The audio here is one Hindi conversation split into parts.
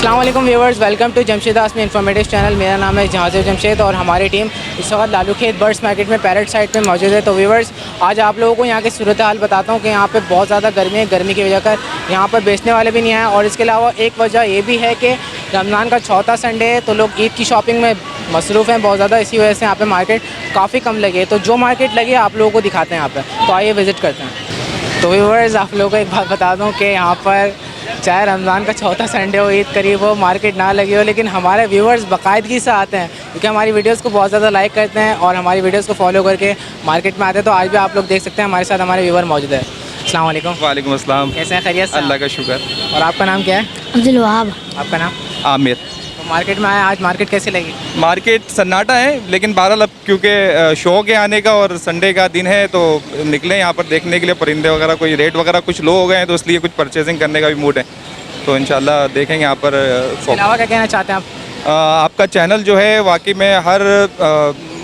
अस्सलाम वालेकुम viewers, welcome to Jamshed Asmi informative channel. मेरा नाम है जहाज़ जमशेद और हमारी टीम इस वक्त लालू खेत बर्ड्स मार्केट में पैरेट साइड पे मौजूद है। तो व्यूअर्स, आज आप लोगों को यहाँ की सूरत हाल बताता हूँ कि यहाँ पे बहुत ज़्यादा गर्मी है। गर्मी की वजह कर यहाँ पर बेचने वाले भी नहीं आए और इसके अलावा एक वजह ये भी है कि रमज़ान का चौथा संडे है तो लोग ईद की शॉपिंग में मसरूफ़ हैं बहुत ज़्यादा। इसी वजह से यहाँ पर मार्केट काफ़ी कम लगी है। तो जो मार्केट लगी है आप लोगों को दिखाते हैं यहाँ पर, तो आइए विज़िट करते हैं। तो व्यूअर्स, आप लोगों को एक बात बता दूँ कि यहाँ पर चाहे रमज़ान का चौथा संडे हो, ईद करीब हो, मार्केट ना लगी हो, लेकिन हमारे व्यूअर्स बाकायदगी से आते हैं क्योंकि हमारी वीडियोस को बहुत ज़्यादा लाइक करते हैं और हमारी वीडियोस को फॉलो करके मार्केट में आते हैं। तो आज भी आप लोग देख सकते हैं हमारे साथ हमारे व्यूअर मौजूद है। अस्सलाम वालेकुम। वालेकुम अस्सलाम। कैसे हैं? खैरियत से? अल्लाह का शुक्र। और आपका नाम क्या है? अब्दुल वहाब। आपका नाम? आमिर। तो मार्केट में आए, आज मार्केट कैसी लगी? मार्केट सन्नाटा है, लेकिन बहरहाल अब क्योंकि शौक है आने का और संडे का दिन है तो निकले यहाँ पर देखने के लिए परिंदे वगैरह। कोई रेट वगैरह कुछ लो हो गए हैं तो इसलिए कुछ परचेजिंग करने का भी मूड है, तो इंशाल्लाह देखेंगे यहाँ पर। इसके अलावा क्या कहना चाहते हैं आप? आपका चैनल जो है वाकई में हर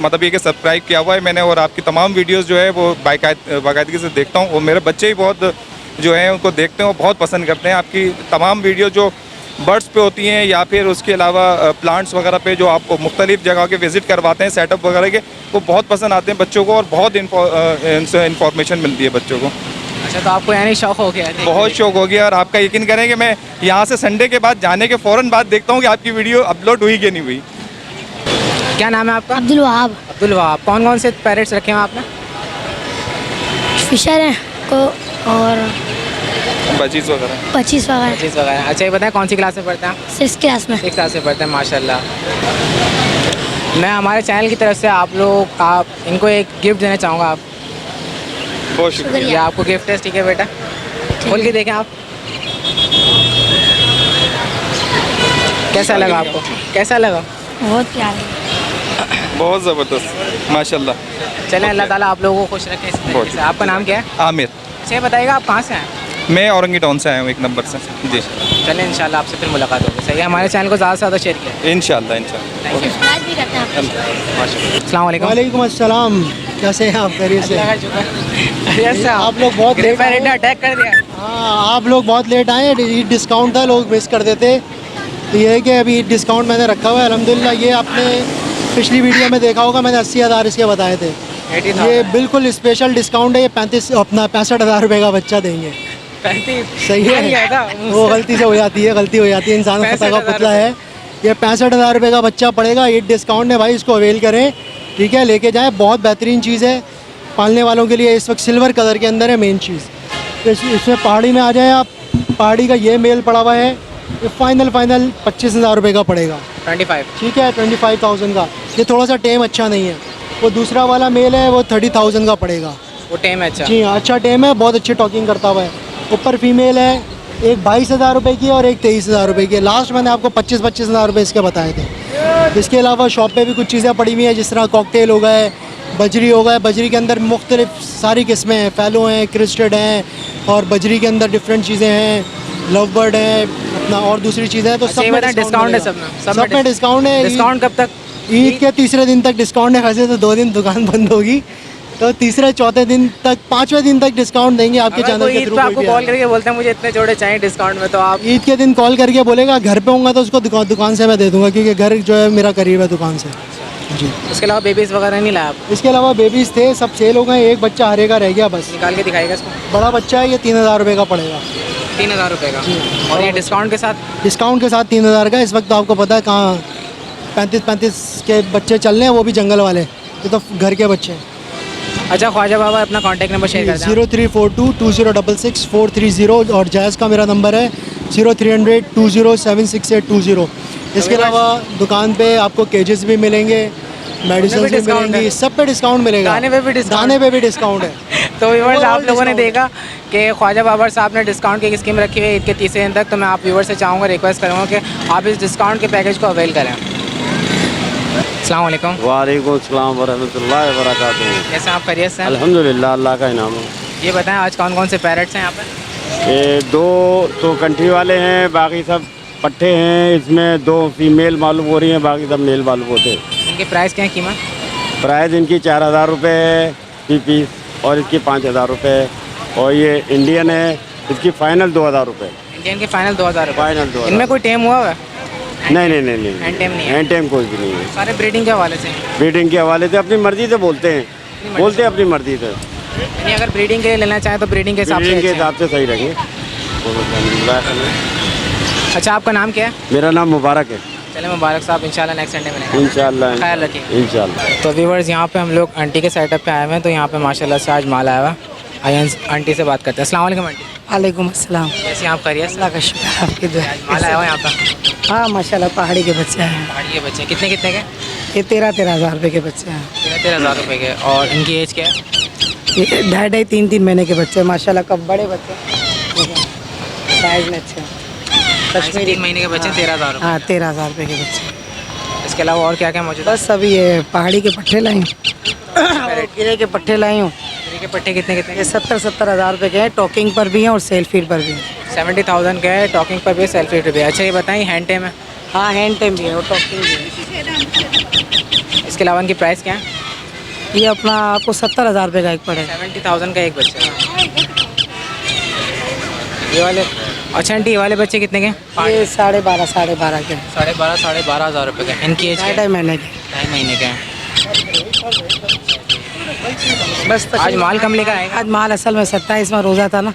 मतलब ये कि सब्सक्राइब किया हुआ है मैंने और आपकी तमाम वीडियोस जो है वो बाकायदगी से देखता हूँ और मेरे बच्चे भी बहुत जो हैं उनको देखते हैं और बहुत पसंद करते हैं। आपकी तमाम वीडियो जो बर्ड्स पे होती हैं या फिर उसके अलावा प्लांट्स वगैरह पे जो आपको मुख्तलिफ जगह के विज़िट करवाते हैं सेटअप वगैरह के, वो बहुत पसंद आते हैं बच्चों को और बहुत इनसे इन्फॉर्मेशन मिलती है बच्चों को। अच्छा, तो आपको यानी शौक़ हो गया? बहुत शौक हो गया और आपका यकीन करें कि मैं यहाँ से संडे के बाद जाने के फ़ौरन बाद देखता हूँ कि आपकी वीडियो अपलोड हुई कि नहीं हुई। क्या नाम है आपका? अब्दुल वहाब। अब्दुल वहाब। कौन कौन से पैरेट्स रखे हैं आपने? फिशर हैं को और बचीज़ वगैरह। 25 वगैरह। चीज़ वगैरह। अच्छा, ये बताएं कौन सी क्लास में पढ़ते हैं आप? 6 क्लास में। 6 क्लास से पढ़ते हैं, माशाल्लाह। मैं हमारे चैनल की तरफ से आप इनको एक गिफ्ट देना चाहूँगा। आप बहुत शुक्रिया। ये आपको गिफ्ट है, ठीक है बेटा, खोल के देखें आप। कैसा लगा आपको? कैसा लगा? बहुत प्यारे। बहुत ज़बरदस्त, माशाल्लाह। चलें, अल्लाह ताला आप लोगों को खुश रखे इस तरीके से। आपका नाम क्या है? आमिर। अच्छा, ये बताइएगा आप कहाँ से हैं? मैं औरंगी टाउन से आया हूँ, 1 नंबर से। जी चलें, इंशाल्लाह आपसे फिर मुलाकात होगी। सही है, हमारे चैनल को ज़्यादा से ज़्यादा शेयर किया। इंशाल्लाह। सब्सक्राइब भी करते हैं आप। अस्सलाम वालेकुम। वालेकुम अस्सलाम। कैसे हैं आप? खैरियत से? अल्लाह का शुक्र। खैरियत से? आप लोग बहुत लेट आए। अटैक कर दिया। हाँ, आप लोग बहुत लेट आए। डिस्काउंट था, लोग मिस कर देते। तो ये है कि अभी डिस्काउंट मैंने रखा हुआ है अल्हम्दुलिल्लाह। ये आपने पिछली वीडियो में देखा होगा, मैंने 80,000 इसके बताए थे। ये बिल्कुल स्पेशल डिस्काउंट है। ये 65,000 रुपये का बच्चा देंगे। 35 सही है, वो गलती से हो जाती है, गलती हो जाती है, इंसान खता का पुतला है। ये 65,000 रुपये का बच्चा पड़ेगा। ये डिस्काउंट है भाई, इसको अवेल करें, ठीक है, लेके जाएं। बहुत बेहतरीन चीज़ है पालने वालों के लिए। इस वक्त सिल्वर कलर के अंदर है मेन चीज़। तो इसमें पहाड़ी में आ जाए आप। पहाड़ी का ये मेल पड़ा हुआ है, ये फाइनल 25,000 रुपये का पड़ेगा। 25, ठीक है, 25,000 का। ये थोड़ा सा टेम अच्छा नहीं है। वो दूसरा वाला मेल है, वो 30,000 का पड़ेगा। वो टेम है? अच्छा जी हाँ, अच्छा टेम है, बहुत अच्छी टॉकिंग करता हुआ है। ऊपर फीमेल है, एक 22,000 रुपये की और एक 23,000 रुपये की। लास्ट मैंने आपको 25,000 रुपये इसके बताए थे। इसके अलावा शॉप पे भी कुछ चीज़ें पड़ी हुई हैं, जिस तरह कॉकटेल हो गए, बजरी हो गए। बजरी के अंदर मुख्तलिफ सारी किस्में हैं, फैलो हैं, क्रिस्टेड हैं और बजरी के अंदर डिफरेंट चीज़ें हैं, लव बर्ड है अपना और दूसरी चीज़ें हैं। तो सब में डिस्काउंट है, सब में डिस्काउंट है। डिस्काउंट कब तक? ईद के तीसरे दिन तक डिस्काउंट है। वैसे तो 2 दिन दुकान बंद होगी, तो तीसरे चौथे दिन तक 5वें दिन तक डिस्काउंट देंगे आपके चैनल के थ्रू। आपको कॉल करके बोलते हैं मुझे इतने जोड़े चाहिए डिस्काउंट में, तो आप ईद के दिन कॉल करके बोलेगा। घर पे होऊंगा तो उसको दुकान से मैं दे दूंगा, क्योंकि घर जो है मेरा करीब है दुकान से। जी। इसके अलावा बेबीज वगैरह नहीं लाया आप? इसके अलावा बेबीज थे, सब सेल हो गए। एक बच्चा हरे का रह गया बस। निकाल के दिखाएगा इसको। बड़ा बच्चा है, ये 3,000 रुपये का पड़ेगा। 3,000 रुपये का? और ये डिस्काउंट के साथ? डिस्काउंट के साथ 3,000 का। इस वक्त आपको पता है कहाँ 35 के बच्चे चल रहे हैं, वो भी जंगल वाले। ये तो घर के बच्चे हैं। अच्छा, ख्वाजा बाबा अपना कॉन्टैक्ट नंबर शेयर कर दें। 03422066 और जायज़ का मेरा नंबर है 0300207680। इसके अलावा दुकान पे आपको केजेस भी मिलेंगे, मेडिसिन भी मिलेंगी, सब पे डिस्काउंट मिलेगा। गाने पे भी डिस्काउंट? गाने पे भी डिस्काउंट है। तो व्यूअर्स, आप लोगों ने देखा कि ख्वाजा बाबर साहब ने डिस्काउंट की स्कीम रखी हुई है ईद के तीसरे दिन तक। तो मैं आप व्यूअर्स से चाहूँगा, रिक्वेस्ट करूँगा कि आप इस डिस्काउंट के पैकेज को अवेल करें। अस्सलाम वालेकुम। वालेकुम अस्सलाम वरहमतुल्लाहि वबरकातुहू। कैसे आप? खैरियत से? अल्हम्दुलिल्लाह, अल्लाह का इनाम है। ये बताएं आज कौन कौन से पैरेट्स हैं यहाँ पर? ये 2 तो कंट्री वाले हैं, बाकी सब पट्टे हैं। इसमें 2 फीमेल मालूम हो रही हैं, बाकी सब मेल मालूम होते हैं। इनके प्राइस क्या है, कीमत? प्राइस इनकी 4,000 रुपये है पीस और इसकी 5,000 रुपये है। और ये इंडियन है, इसकी फ़ाइनल 2,000 रुपये। इंडियन के फाइनल 2,000 रुपये। फाइनल 2,000। इनमें कोई टेम हुआ है? नहीं नहीं नहीं नहीं हैंड टेम नहीं है? हैंड टेम कोई भी नहीं है। सारे ब्रीडिंग के हवाले से? ब्रीडिंग के हवाले से अपनी मर्जी से बोलते हैं अपनी मर्जी से। यानी अगर ब्रीडिंग के लिए लेना चाहें तो ब्रीडिंग के हिसाब से ब्रीडिंग के अच्छे हैं। हिसाब से सही रहेंगे। अच्छा, आपका नाम क्या है? मेरा नाम मुबारक है। चले मुबारक साहब, इंशाल्लाह नेक्स्ट संडे मिलेंगे। इंशाल्लाह ख्याल रखिए। इंशाल्लाह। तो व्यूवर्स, यहाँ पे हम लोग आंटी के सेटअप पे आए हुए हैं, तो यहाँ पे माशाल्लाह से आज माल आया हुआ। आइए आंटी से बात करते हैं। अस्सलाम वालेकुम आंटी, वालेकुम अस्सलाम। कैसे हैं आप? खैरियत से? अल्लाह का शुक्र है, आपकी दुआ। आज माल आया हुआ है यहाँ पे? हाँ माशाल्लाह, पहाड़ी के बच्चे हैं। पहाड़ी के बच्चे कितने कितने के? ये 13-13 हज़ार रुपये के बच्चे हैं। 13,000 रुपये के। और इनकी एज क्या है? ये 2.5 3 महीने के बच्चे हैं माशाल्लाह, कब बड़े बच्चे हैं, साइज में अच्छे हैं। कश्मीरी 3 महीने के बच्चे 13,000 रुपये। हाँ 13,000 रुपये के बच्चे। इसके अलावा और क्या क्या मौजूद है? बस अभी ये पहाड़ी के पट्टे लाई हूँ और गिरे के पट्टे लाई हूँ। के पट्टे कितने कितने ये 70-70 हज़ार रुपये के हैं, टॉकिंग पर भी हैं और सेल फीड पर भी हैं। 70,000 का है, टॉकिंग पर भी, सेल्फी पे भी। अच्छा ये बताएं, हैंड टेम है? हाँ हैंड टाइम भी है और टॉकिंग भी है। इसके अलावा इनकी प्राइस क्या है? ये अपना आपको 70,000 रुपये का एक पड़ेगा। 70,000 का एक बच्चा। ये वाले? अच्छा आंटी, ये वाले बच्चे कितने के? ये 12.5 12.5 के हैं। 12,500 रुपये का। इनकी एज 2.5 महीने के। 2.5 महीने के हैं। बस आज माल कम लेकर आएगा? आज माल असल में 27वां रोज़ा था ना,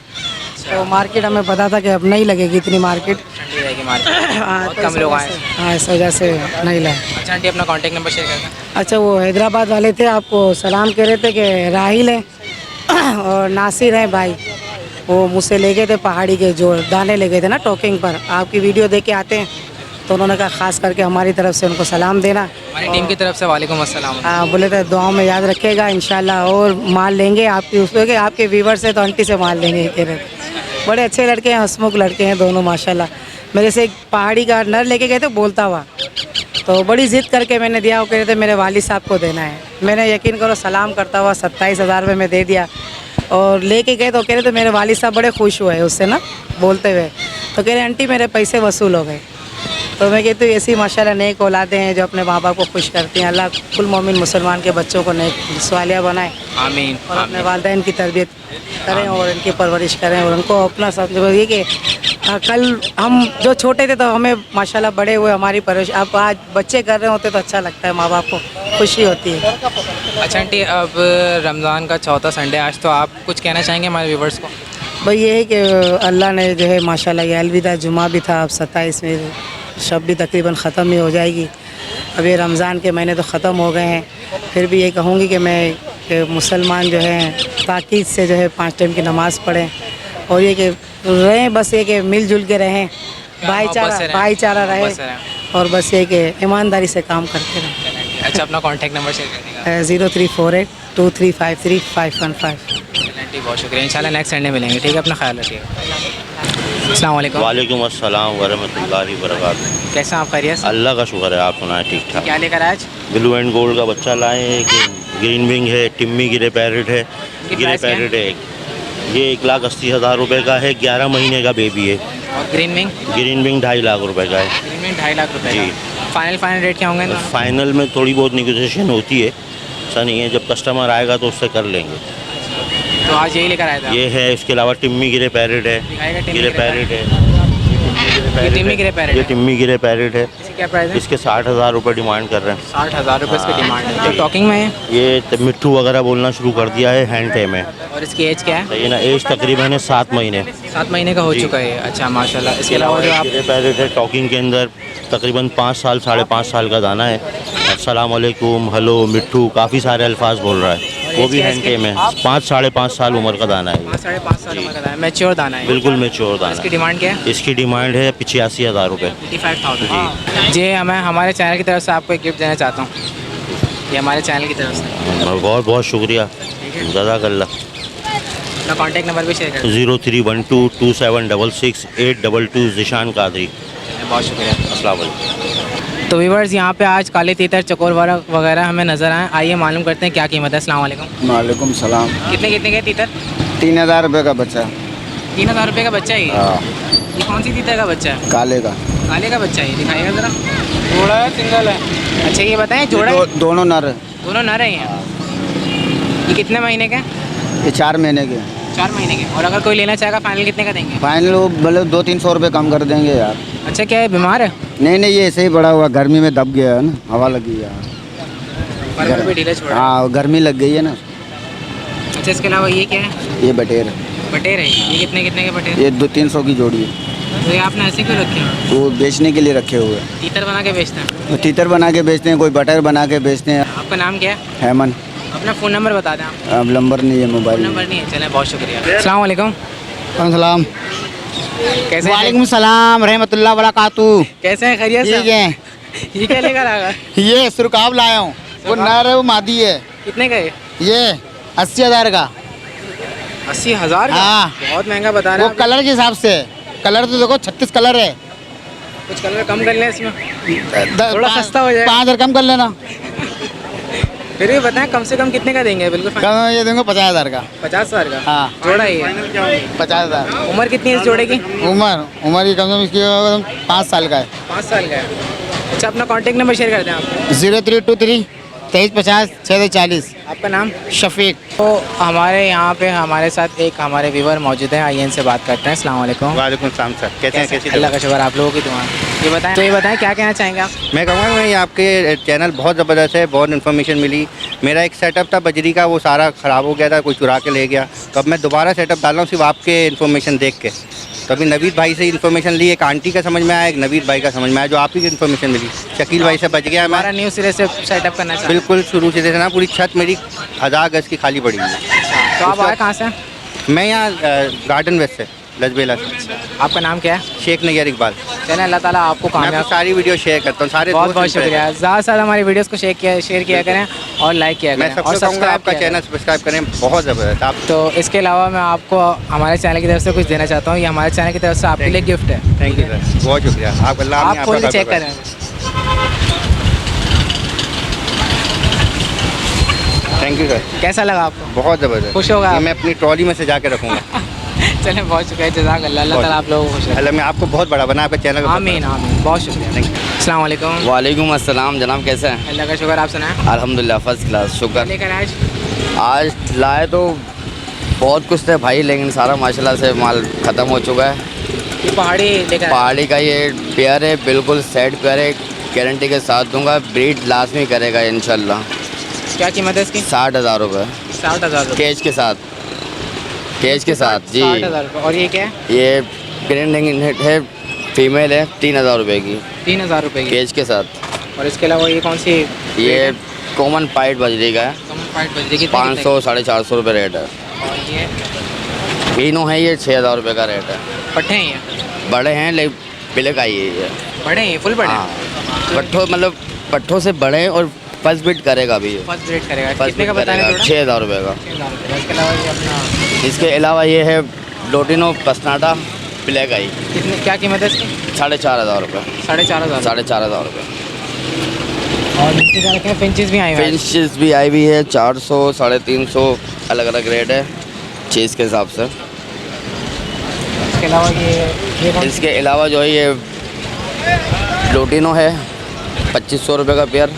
तो मार्केट हमें पता था कि अब नहीं लगेगी इतनी मार्केट। ठंडी रहेगी मार्केट, हाँ, बहुत तो कम इस लोग वजह आए। से- हाँ इस वजह से नहीं लाए। अच्छा आंटी, अपना कॉन्टैक्ट नंबर शेयर कर दें। अच्छा, वो हैदराबाद वाले थे, आपको सलाम कह रहे थे कि राहिल हैं और नासिर हैं भाई, वो मुझसे ले गए थे पहाड़ी के जो दाने ले गए थे ना टॉकिंग पर, आपकी वीडियो देख के आते हैं, तो उन्होंने कहा ख़ास करके हमारी तरफ से उनको सलाम देना। हमारी टीम की तरफ से वालेकुम अस्सलाम। हाँ बोले थे दुआओं में याद रखिएगा इंशाल्लाह, और माल लेंगे आपकी उसमें के आपके व्यूवर से, तो आंटी से माल लेंगे कह रहे थे। बड़े अच्छे लड़के हैं, हंसमुख लड़के हैं दोनों माशाल्लाह। मेरे से एक पहाड़ी का नर लेके गए थे बोलता हुआ, तो बड़ी ज़िद करके मैंने दिया, वो कह रहे थे मेरे वालिद साहब को देना है। मैंने यकीन करो सलाम करता हुआ 27,000 रुपये में दे दिया, और लेके गए तो कह रहे थे मेरे वालिद साहब बड़े खुश हुए उससे ना बोलते हुए, तो कह रहे आंटी मेरे पैसे वसूल हो गए। तो मैं कहती हूँ ऐसी माशाल्लाह नेक औलादें हैं जो अपने माँ बाप को खुश करती हैं। अल्लाह कुल मोमिन मुसलमान के बच्चों को नेक सवालिया बनाए आमीन। और अपने वालिदैन की तरबियत करें और इनकी परवरिश करें, और उनको अपना समझो ये कि कल हम जो छोटे थे तो हमें माशाल्लाह बड़े हुए हमारी परवरिश, अब आज बच्चे कर रहे होते तो अच्छा लगता है, माँ बाप को खुशी होती है। अच्छा आंटी, अब रमज़ान का चौथा संडे आज, तो आप कुछ कहना चाहेंगे हमारे व्यूवर्स को? भाई ये है कि अल्लाह ने जो है माशाल्लाह ये अलविदा जुमा भी था, अब 27 में शब भी तकरीबन ख़त्म ही हो जाएगी। अब ये रमज़ान के महीने तो ख़त्म हो गए हैं, फिर भी ये कहूँगी कि मैं कि मुसलमान जो हैं ताक़ीद से जो है 5 टाइम की नमाज़ पढ़ें, और ये कि रहें, बस ये कि मिलजुल के रहें, भाईचारा रहे, और बस ये कि ईमानदारी से काम करते रहें। अच्छा, अपना कॉन्टैक्ट नंबर शेयर करने 0348 2353 515। का बहुत शुक्रिया। इंशाल्लाह नेक्स्ट संडे मिलेंगे, ठीक है? अपना ख्याल रखिएगा। अस्सलाम वालेकुम। वालेकुम अस्सलाम वरहमतुल्लाहि वबरकातुहू। कैसे हैं आप? खैरियत से? अल्लाह का शुक्र है, आप सुनाएं ठीक ठाक। क्या लेकर आज? ब्लू एंड गोल्ड का बच्चा लाए हैं, एक ग्रीन विंग है, टिम्मी गिरे पैरेट है, गिरे प्राइस क्या है? पैरेट है एक। ये 1,80,000 रुपये का है, 11 महीने का बेबी है। और green wing? Green wing 2.5 lakh रुपए का है। ग्रीन विंग 2.5 लाख रुपए जी। का। फाइनल रेट क्या होंगे? फाइनल में थोड़ी बहुत निगोशिएशन होती है, ऐसा नहीं है, जब कस्टमर आएगा तो उससे कर लेंगे। तो आज यही लेकर आया था? ये है, इसके अलावा टिम्मी गिरे पैरेट है, दिखाएगा टिम्मी गिरे गिरे पैरेट है, ये टिम्मी गिरे पैरेट ये है। टिम्मी गिरे पैरेट है। इसकी क्या प्राइस है? इसके 60,000 रुपये डिमांड कर रहे हैं। 60,000 रुपये इसकी डिमांड है। तो टॉकिंग में है? ये मिट्ठू वगैरह बोलना शुरू कर दिया है, हैंड टेम है। और इसकी एज क्या है? सही है ना, एज तकरीबन है 7 महीने। 7 महीने का हो जी। चुका है। अच्छा माशाल्लाह। इसके अलावा जो आप गिरे पैरेट है, टॉकिंग के अंदर तकरीबन 5 साल 5.5 साल का दाना है। अस्सलाम वालेकुम, हेलो, मिट्ठू, काफ़ी सारे अल्फाज बोल रहा है, वो भी हैंड टेम है। 5 साढ़े 5 उम्र का दाना है, 5-5.5 साल उम्र का दाना है, मैच्योर दाना है। बिल्कुल मैच्योर दाना इसकी है। डिमांड क्या है? इसकी डिमांड है 85,000 रुपये। 85,000 जी। मैं हमारे चैनल की तरफ से आपको एक गिफ्ट देना चाहता हूँ, ये हमारे चैनल की तरफ से। बहुत बहुत शुक्रिया, जज़ाकल्लाह। अपना कॉन्टैक्ट नंबर भी शेयर कर 0312 2766 822 ज़िशान कादरी। दें। बहुत शुक्रिया। अस्सलाम वालेकुम। तो व्यूवर्स, यहाँ पे आज काले तीतर, चकोर वगैरह हमें नज़र आए। आइए मालूम करते हैं क्या कीमत है। अस्सलाम वालेकुम। वालेकुम सलाम। कितने के तीतर? 3,000 रुपये का बच्चा। 3,000 रुपये का बच्चा है ये? हाँ, ये कौन सी तीतर का बच्चा है? काले का। काले का बच्चा है, ये दिखाइएगा ज़रा। जोड़ा है सिंगल है? अच्छा ये बताएं, जोड़ा है? दोनों नर। दोनों नर हैं ये? ये कितने महीने के? ये 4 महीने के। 4 महीने के। और अगर कोई लेना चाहेगा फाइनल कितने का देंगे? फाइनल मतलब 200-300 रुपये कम कर देंगे यार। अच्छा, क्या है, बीमार है? नहीं ये ऐसे ही बड़ा हुआ, गर्मी में दब गया है ना, हवा लगी है। पर भी ढीला छोड़ा है। हाँ गर्मी लग गई है ना। अच्छा, इसके अलावा ये क्या है? ये बटेर है। बटेर है। ये कितने कितने के बटेर? ये 200-300 की जोड़ी है। तो ये आपने ऐसे क्यों रखे हैं? वो बेचने के लिए रखे हुए हैं। तीतर बना के बेचते हैं? वो तीतर बना के बेचते हैं, कोई बटर बना के बेचते हैं। आपका नाम क्या है? हेमन। अपना फ़ोन नंबर बता दें आप। अब नंबर नहीं है मोबाइल फ़ोन नंबर नहीं है, चलें, बहुत शुक्रिया। अस्सलाम वालेकुम। सलाम। कैसे हैं? वालेकुम सलाम रहमतुल्लाह वबरकातु। कैसे हैं, खैरियत से? ठीक है। ये क्या लेकर आ गए? ये सुरकाब लाया हूँ, वो नर है वो मादी है। कितने का है? ये 80,000 का। 80,000 का? हाँ। बहुत महंगा बता रहे वो हैं आप। कलर के हिसाब से, कलर तो देखो 36 कलर है। कुछ कलर कम कर लें इसमें, थोड़ा सस्ता हो जाएगा। 5,000 कम कर लेना। फिर भी बताएं कम से कम कितने का देंगे? बिल्कुल कम ये देंगे 50,000 का। 50,000 का? हाँ। जोड़ा ही है। 50,000। उम्र कितनी है इस जोड़े की? उम्र की कम से कम इसकी 5 साल का है। 5 साल का है। अच्छा, अपना कांटेक्ट नंबर शेयर कर दें आप। 0323 2350 640। आपका नाम? शफीक। तो हमारे यहाँ पे हमारे साथ एक हमारे व्यूवर मौजूद हैं, आइए इनसे बात करते हैं। अस्सलाम वालेकुम। वालेकुम सलाम सर, कैसे हैं? कैसी अल्लाह का शुक्र, आप लोगों की दुआ। ये बताएं क्या कहना चाहेंगे आप? मैं कहूँगा मैं आपके चैनल बहुत ज़बरदस्त है, बहुत इन्फॉर्मेशन मिली। मेरा एक सेटअप था बजरी का, वो सारा ख़राब हो गया था, कोई चुरा के ले गया। तो अब मैं दोबारा सेटअप डाल रहा हूँ सिर्फ आपके इन्फॉर्मेशन देख के। तो अभी नवीद भाई से इन्फॉर्मेशन ली, एक आंटी का समझ में आया, एक नवीद भाई का समझ में आया, जो आप ही की इन्फॉर्मेशन मिली। शकील भाई से बच गया हमारा मैं। न्यू सिरे से सेटअप करना चाहिए। बिल्कुल शुरू से देना, पूरी छत मेरी 1000 गज की खाली पड़ी है। तो आप आए कहाँ से? मैं यहाँ गार्डन वेस्ट से, लजबेला से। आपका नाम क्या है? शेख नैयर इकबाल। चलें, अल्लाह ताला आपको मैं कामयाब। आपकी सारी वीडियो शेयर करता हूँ, सारे बहुत दोस्त बहुत मिलते हैं। शुक्रिया। ज़्यादा से ज़्यादा हमारी वीडियोस को शेयर किया करें और लाइक किया मैं करें और सबसे कहूँगा सब्सक्राइब आपका किया चैनल सब्सक्राइब करें, बहुत ज़बरदस्त। आप करें। तो इसके अलावा मैं आपको हमारे चैनल की तरफ से कुछ देना चाहता हूँ। ये हमारे चैनल की तरफ से आपके लिए गिफ्ट है। थैंक यू सर, बहुत शुक्रिया। आप अल्लाह आप ने खोल आपका चेक खैर करें। थैंक यू सर, कैसा लगा आपको? बहुत ज़बरदस्त। खुश होगा ये आप? मैं अपनी ट्रॉली में सजा के रखूँगा। चलें, बहुत शुक्रिया, जज़ाकल्लाह। अल्लाह ताला आप लोगों को खुश रखे। अल्लाह मैं आपको बहुत बड़ा बना, आपका चैनल आमीन आमीन, बहुत शुक्रिया। Thank you. अस्सलाम वालेकुम। वालेकुम अस्सलाम जनाब, कैसे हैं? अल्लाह का शुक्र, आप सुनाएं। अल्हम्दुलिल्लाह फर्स्ट क्लास, शुक्र। लेकर आज आज लाए तो बहुत कुछ थे भाई, लेकिन सारा माशाल्लाह से माल ख़त्म हो चुका है। ये पहाड़ी लेकर आए। पहाड़ी का ये पेयर है, बिल्कुल सेट पेयर है, गारंटी के साथ दूंगा, ब्रीड लाजमी करेगा इंशाल्लाह। क्या कीमत है इसकी? 60,000 रुपये 60,000 रुपये केज के साथ, केज के साथ जी। 60,000 रुपये। और ये क्या है? ये ग्रैंड हिट है, फीमेल है, 3,000 रुपये की 3,000 रुपये की। केज के साथ। और इसके अलावा ये कौन सी? ये कॉमन पाइट बजरी का है, कम फाइट बजरी की 500 450 रुपये रेट है। और ये तीनों है, ये 6,000 रुपये का रेट है। पट्टे हैं ये? बड़े हैं लेकिन पिलक आई है ये। बड़े हैं, फुल बड़े हाँ, हैं। पट्ठों मतलब पट्ठों से बड़े हैं और फर्स्ट बीट करेगा भी ये। फर्स्ट रेट करेगा। फर्स्ट कितने का बीट बताने करेगा, 6,000 रुपये का। 6,000 रुपये। इसके अलावा ये अपना इसके अलावा ये है डोटिनो पसनाटा ब्लैक आई, कितने, क्या कीमत है इसकी? 4,500 रुपये। 4,500। 4,500 रुपये। और नीचे क्या रखे हैं? फिंचेस भी आई हुई हैं। फिंचेस भी आई हुई है, 400 350 अलग अलग रेट है चीज़ के हिसाब से। इसके अलावा ये कौन सी? इसके अलावा जो है ये डोटिनो है, 2,500 रुपये का पेयर।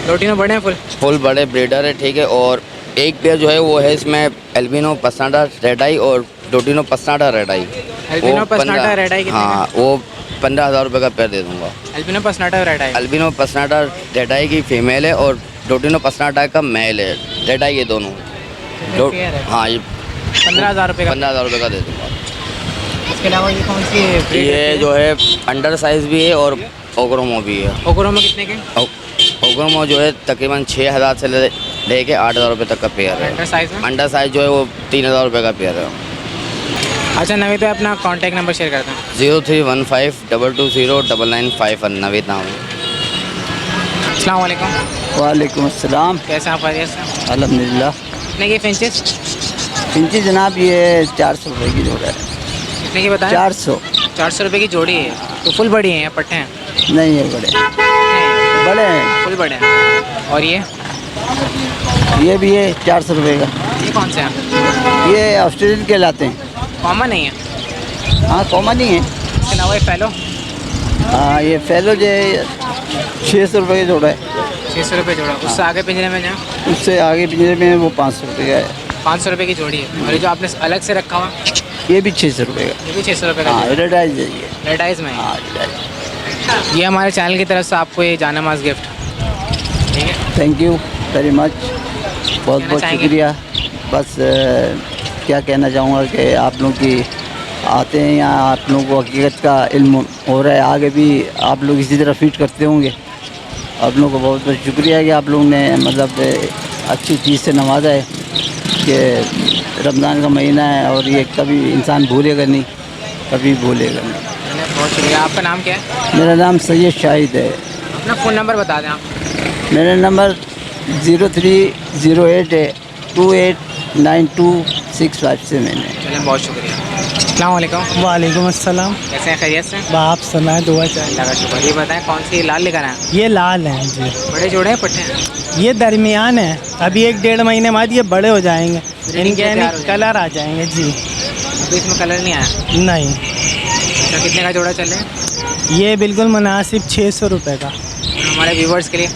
लोटिनो बड़े हैं फुल? फुल बड़े ब्रीडर है, ठीक है। और एक पेयर जो है वो है इसमें एल्बिनो पसनाटा रेड आई और डोटिनो पसनाटा रेड आई। एल्बिनो पसनाटा रेड आई कितने हाँ, वो 15,000 रुपये का पेयर दे दूँगा। एल्बिनो पसनाटा रेड आई। एल्बिनो पसनाटा रेड आई की फीमेल है और डोटिनो पसनाटा का मेल है, रेड आई ये दोनों। पेयर है। हाँ, ये 15,000 रुपये का। 15,000 रुपये का दे दूँगा। इसके अलावा ये कौन सी breed ये है? जो है अंडर साइज़ भी है और ओग्रोमो भी है। ओगरों में कितने के? ओग्रोमो जो है तकरीबन 6,000 से लेके 8,000 रुपये तक का पेयर है। अंडर साइज में? अंडर साइज जो है वो 3,000 रुपये का पेयर है। अच्छा, नवीद भाई अपना कॉन्टैक्ट नंबर शेयर करते हैं। 0315 220 995 नवीद नाम है। अस्सलाम वालेकुम। वालेकुम अस्सलाम। कैसे हैं आप? खैरियत से? अल्हम्दुलिल्लाह। कितने की फिंचेस? पिंची जनाब ये 400 रुपये की जोड़ा है। कितने की बताएं? 400। 400 रुपये की जोड़ी है। तो फुल बड़ी है या पट्टे हैं? नहीं है बड़े, बड़े हैं। फुल बड़े हैं। और ये भी है 400 रुपये का। ये कौन से हैं? ये ऑस्ट्रेलियन कहलाते हैं। कॉमन नहीं है? हाँ कॉमन ही है। इसके अलावा ये फैलो? हाँ ये फैलो जो है 600 रुपये का जोड़ा है। 600 रुपये जोड़ा। उससे आगे पिंजरे में जाएँ? उससे आगे पिंजरे में वो 500 रुपये का है। 500 रुपये की जोड़ी है। और ये जो आपने अलग से रखा हुआ ये भी 600 रुपये का। ये भी 600 रुपये का हाँ जोड़ी रेड आइज है ये। है। रेड आइज में है। हाँ रेड आइज। ये हमारे चैनल की तरफ से आपको ये जानेमाज़ गिफ्ट, ठीक है। थैंक यू वेरी मच, बहुत कहना बहुत चाहेंगे? शुक्रिया। बस क्या कहना चाहूँगा कि आप लोग की आते हैं यहाँ, आप लोगों को हकीकत का इल्म हो रहा है, आगे भी आप लोग इसी तरह फीट करते होंगे। आप लोगों को बहुत बहुत शुक्रिया है कि आप लोगों ने मतलब अच्छी चीज़ से नवाजा है कि रमज़ान का महीना है और ये कभी इंसान भूलेगा नहीं, कभी भूलेगा नहीं। बहुत शुक्रिया। आपका नाम क्या है? मेरा नाम सैयद शाहिद है। अपना फ़ोन नंबर बता दें आप। मेरा नंबर 0308 है 289265 से मैंने। चलें, बहुत शुक्रिया। अस्सलाम वालेकुम। वालेकुम अस्सलाम। कैसे हैं, खैरियत से? आप सुनाए दुआ चाहिए। अल्लाह का शुक्र। ये बताएं कौन सी लाल लेकर आए? ये लाल हैं जी, बड़े जोड़े हैं, पट्टे हैं? ये दरमियान है, अभी 1-1.5 महीने बाद ये बड़े हो जाएंगे, इनके तैयार हो यानी कलर आ जाएंगे जी। अभी इसमें कलर नहीं आया। नहीं, अच्छा, कितने का जोड़ा चल रहा है? ये बिल्कुल मुनासिब 600 रुपये का। और हमारे व्यूवर्स के लिए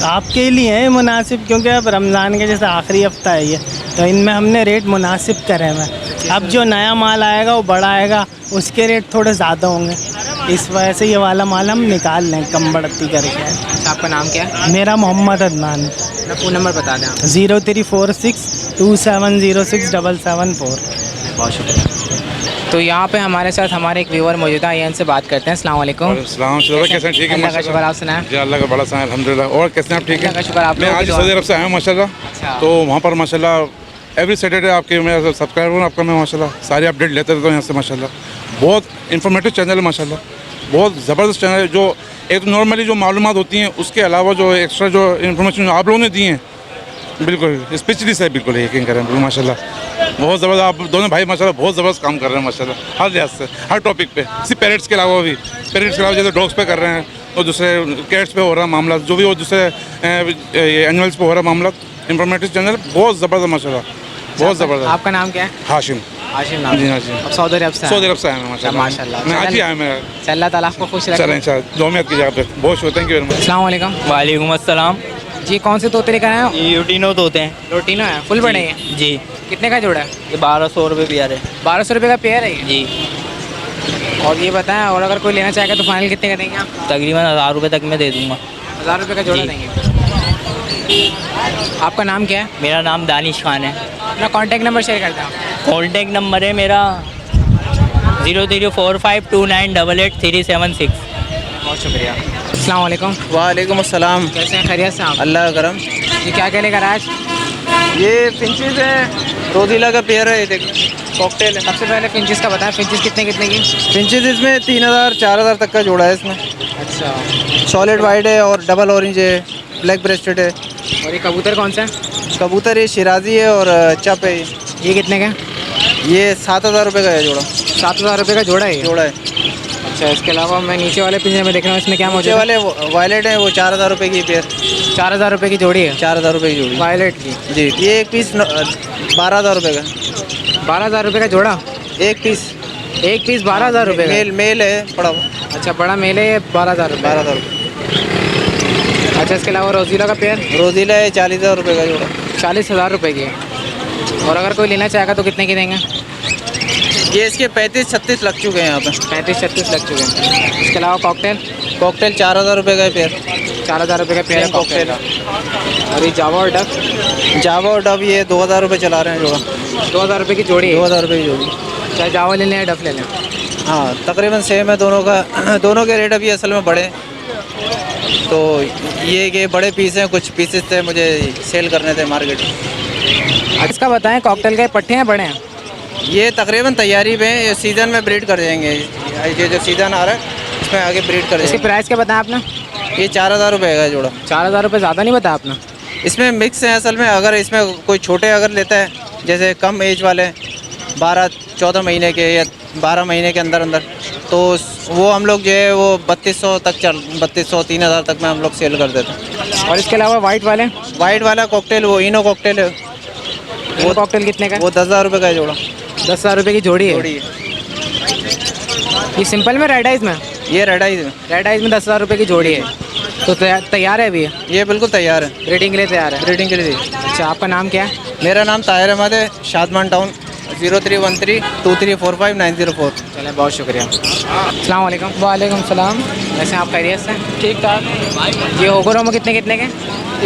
आपके लिए है मुनासिब, क्योंकि अब रमज़ान के जैसे आखिरी हफ्ता है ये, तो इनमें हमने रेट मुनासिब करे हुए हैं। अब जो नया माल आएगा वो बड़ा आएगा, उसके रेट थोड़े ज़्यादा होंगे, इस वजह से ये वाला माल हम निकाल लें कम बढ़ती करके। अच्छा, आपका नाम क्या है? मेरा मोहम्मद अदनान। अपना फ़ोन नंबर बता दें आप। 0346 2706 बहुत शुक्रिया। तो यहाँ पे हमारे साथ हमारे एक व्यूअर मौजूद है, इनसे बात करते हैं। अस्सलाम वालेकुम। सलाम कैसे ठीक है? अल्लाह का शुक्र, आप सुनाएं? जी अल्लाह का बड़ा सा अल्हम्दुलिल्लाह। और कैसे आप ठीक अल्लाह का शुक्र। आप मैं आज सऊदी अरब से आया हूँ माशाल्लाह। अच्छा। तो वहाँ पर माशाल्लाह एवरी सैटरडे आपके मेरा सब्सक्राइबर हूँ आपका, मैं माशाल्लाह सारी अपडेट लेते रहता हूँ यहाँ से माशाल्लाह। बहुत इन्फॉर्मेटिव चैनल है माशाल्लाह, बहुत ज़बरदस्त चैनल है। जो एक तो नॉर्मली जो मालूमात होती हैं उसके अलावा जो एक्स्ट्रा जो इन्फॉर्मेशन आप लोगों ने दी हैं बिल्कुल स्पेशलिस्ट है, बिल्कुल यकीन करें बिल्कुल माशाल्लाह। बहुत ज़बरदस्त आप दोनों भाई माशाल्लाह बहुत ज़बरदस्त काम कर रहे हैं माशाल्लाह, हर लिहाज से हर टॉपिक पे। सिर्फ पेरेट्स के अलावा भी, पेरेट्स के अलावा जैसे डॉग्स पे कर रहे हैं और दूसरे कैट्स पे हो रहा मामला, जो भी वो दूसरे एनिमल्स पे हो रहा मामला, इंफॉर्मेटिव चैनल बहुत ज़बरदस्त माशाल्लाह, बहुत ज़बरदस्त। आपका नाम क्या है? हाशिम। हाशिम नाम। जी हाँ जी। अब सऊदी अरब से आए? सऊदी अरब से आया मैं माशाल्लाह। माशाल्लाह। मैं आज ही आया मैं। अल्लाह ताला आपको खुश रखे। चलें इंशाल्लाह, दुआ में याद कीजिए आप पे। बहुत शुक्रिया, थैंक यू वेरी मच। अस्सलाम वालेकुम। वालेकुम अस्सलाम। जी, कौन से तोते लेकर आए हो? ये यूटिनो तोते हैं रोटीनो है, फुल बड़े हैं? जी। कितने का जोड़ा है? ये 1200 रुपये पेयर है 1200 रुपये का पेयर है ये? जी। और ये बताएं, और अगर कोई लेना चाहेगा तो फाइनल कितने का देंगे आप? तकरीबन 1000 रुपये तक मैं दे दूँगा। 1000 रुपये का जोड़ा जी। देंगे। आपका नाम क्या है? मेरा नाम दानिश खान है। अपना कॉन्टैक्ट नंबर शेयर कर दें आप। कॉन्टैक्ट नंबर है मेरा 0045298837 बहुत शुक्रिया। अस्सलाम वालेकुम। वालेकुम अस्सलाम। कैसे हैं, खैरियत से आप? अल्लाह का करम। जी, क्या क्या लेकर आए आज? ये फिंचेस है, रोजीला का पेयर है, ये देखो कॉकटेल है। सबसे पहले फिंचेस का बताएं, फिंचेस कितने कितने की? फिंचेस इसमें 3000-4000 तक का जोड़ा है इसमें। अच्छा। सॉलिड वाइट है और डबल ऑरेंज है, ब्लैक ब्रेस्टेड है। और ये कबूतर कौन सा है? कबूतर ये शिराजी है और चप है। ये कितने का? ये 7000 रुपये का है जोड़ा। 7000 रुपये का जोड़ा है ये? जोड़ा है। अच्छा, इसके अलावा मैं नीचे वाले पिंजरे में देख रहा हूँ, इसमें क्या नीचे मौजूद है? वाले वायलेट है, वो 4000 रुपये की पेयर। 4000 रुपये की जोड़ी है? 4000 रुपये की जोड़ी वायलेट की? जी। ये एक पीस 12000 रुपये का। 12000 रुपये का जोड़ा? एक पीस 12000 रुपये का? मेल है बड़ा। अच्छा, बड़ा मेले 12000 रुपये। 12000 रुपये। अच्छा, इसके अलावा रोजीला का पेयर? रोजीला है 40000 रुपये का जोड़ा। 40000 रुपये की है। और अगर कोई लेना चाहेगा तो कितने की देंगे? ये इसके 35-36 लग चुके हैं यहाँ पे। 35-36 लग चुके हैं। इसके अलावा कॉकटेल? कॉकटेल 4000 रुपये का है पेयर। 4000 रुपये का पेयर है कॉकटेल का। और ये जावा और डक? जावा और डब ये 2000 रुपये चला रहे हैं जोड़ा। 2000 रुपये की जोड़ी है? 2000 रुपये की जोड़ी। चाहे जावा ले लें या डक ले लें? हाँ, तकरीबन सेम है दोनों का। दोनों के रेट अभी असल में बढ़े, तो ये बड़े पीस हैं, कुछ पीसेस थे मुझे सेल करने थे मार्केट में। इसका बताएं, कॉकटेल के पट्टे हैं बड़े हैं? ये तकरीबन तैयारी पे है, ये सीज़न में ब्रीड कर देंगे। ये जो सीज़न आ रहा है इसमें आगे ब्रीड कर इसकी देंगे। प्राइस क्या बताया आपने? ये 4000 रुपये का जोड़ा। 4000 रुपये ज़्यादा नहीं बताया आपने? इसमें मिक्स है असल में। अगर इसमें कोई छोटे अगर लेता है, जैसे कम एज वाले 12-14 महीने के या 12 महीने के अंदर अंदर, तो वो हम लोग जो है वो 3200 तक 3200-3000 तक में हम लोग सेल कर देते हैं। और इसके अलावा वाइट वाले? वाइट वाला कॉकटेल वो इनो कॉकटेल है, वो कॉकटेल कितने का? वो 10000 रुपये का है जोड़ा। 10000 रुपये की जोड़ी है? जोड़ी है। ये सिंपल में रेड आइज में? ये रेड आइज में। रेड आइज में 10000 रुपये की जोड़ी है। तो तैयार है अभी? ये बिल्कुल तैयार है, ब्रीडिंग के लिए तैयार है? ब्रीडिंग के लिए। अच्छा, आपका नाम क्या है? मेरा नाम ताहिर अहमद है, शादमान टाउन 0313234590 चलें, बहुत शुक्रिया। अस्सलाम वालेकुम। वालेकुम सलाम। वैसे आप खैरियत से? ठीक ठाक। ये होगोरोमो कितने कितने के?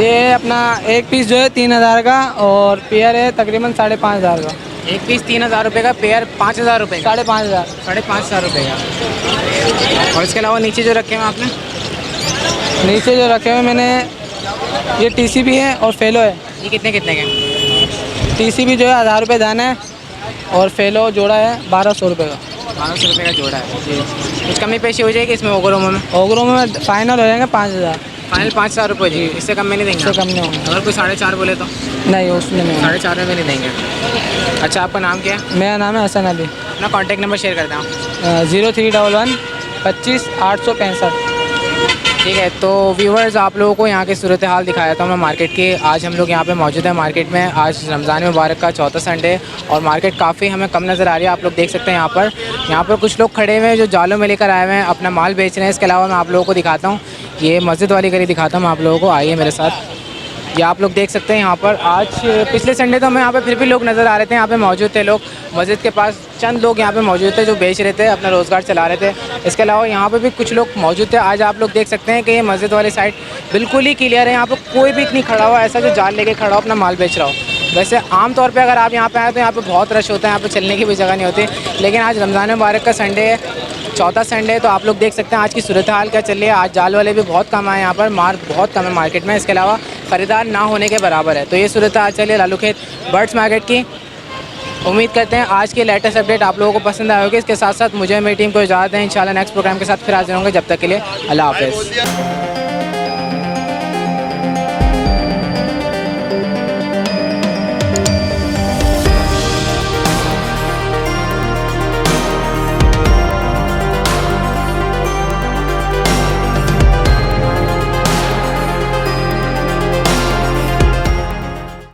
ये अपना एक पीस जो है 3000 का और पेयर है तकरीबन 5500 का। एक पीस 3000 रुपये का, पेयर 5000 रुपये का। 5500। 5500 रुपये का। और इसके अलावा नीचे जो रखे हुए आपने? नीचे जो रखे हुए मैंने, ये TCB है और फेलो है। ये कितने कितने के? TCB जो है 1000 रुपये दाना है और फेलो जोड़ा है 1200 रुपये का। 1200 रुपये का जोड़ा है जी। कुछ कमी पेशी हो जाएगी इसमें होगोरोमो में? ओगरोमो में फाइनल हो जाएंगे 5000। फाइनल 5000 रुपये जी, इससे कम में नहीं देंगे? इससे कम नहीं होंगे। अगर कोई 4.5 बोले तो? नहीं, उसमें नहीं। 4.5 में नहीं देंगे। अच्छा, आपका नाम क्या है? मेरा नाम है हसन अली। अपना कॉन्टैक्ट नंबर शेयर करते हैं आप। 0311 25 865। ठीक है, तो व्यूवर्स आप लोगों को यहाँ की सूरत हाल दिखाया था मैं मार्केट की। आज हम लोग यहाँ पे मौजूद हैं मार्केट में। आज रमज़ान मुबारक का चौथा संडे और मार्केट काफ़ी हमें कम नज़र आ रही है। आप लोग देख सकते हैं यहाँ पर कुछ लोग खड़े हुए हैं जो जालों में लेकर आए हुए हैं, अपना माल बेच रहे हैं। इसके अलावा मैं आप लोगों को दिखाता हूँ, ये मस्जिद वाली गली दिखाता हूँ मैं आप लोगों को। आइए मेरे साथ। ये आप लोग देख सकते हैं यहाँ पर आज पिछले संडे तो हमें यहाँ पे फिर भी लोग नज़र आ रहे थे, यहाँ पे मौजूद थे लोग। मस्जिद के पास चंद लोग यहाँ पे मौजूद थे जो बेच रहे थे, अपना रोज़गार चला रहे थे। इसके अलावा यहाँ पे भी कुछ लोग मौजूद थे। आज आप लोग देख सकते हैं कि ये मस्जिद वाली साइड बिल्कुल ही क्लियर है, यहाँ पर कोई भी नहीं खड़ा हुआ ऐसा जो जाल लेके खड़ा हो अपना माल बेच रहा हो। वैसे आम तौर पे अगर आप यहाँ पे आए तो यहाँ पे बहुत रश होता है, यहाँ पे चलने की भी जगह नहीं होती। लेकिन आज रमज़ान मुबारक का संडे है, चौथा संडे है, तो आप लोग देख सकते हैं आज की सूरत हाल क्या चल रही है। आज जाल वाले भी बहुत कम आए यहाँ पर, मार बहुत कम है मार्केट में। इसके अलावा ख़रीदार ना होने के बराबर है। तो ये सूरत हाल चल रही है लालूखेत बर्ड्स मार्केट की। उम्मीद करते हैं आज की लेटेस्ट अपडेट आप लोगों को पसंद आए होगी। इसके साथ साथ मुझे मेरी टीम को इजाज़त दें। इंशाल्लाह नेक्स्ट प्रोग्राम के साथ फिर हाजिर होंगे। जब तक के लिए अल्लाह हाफ़िज़।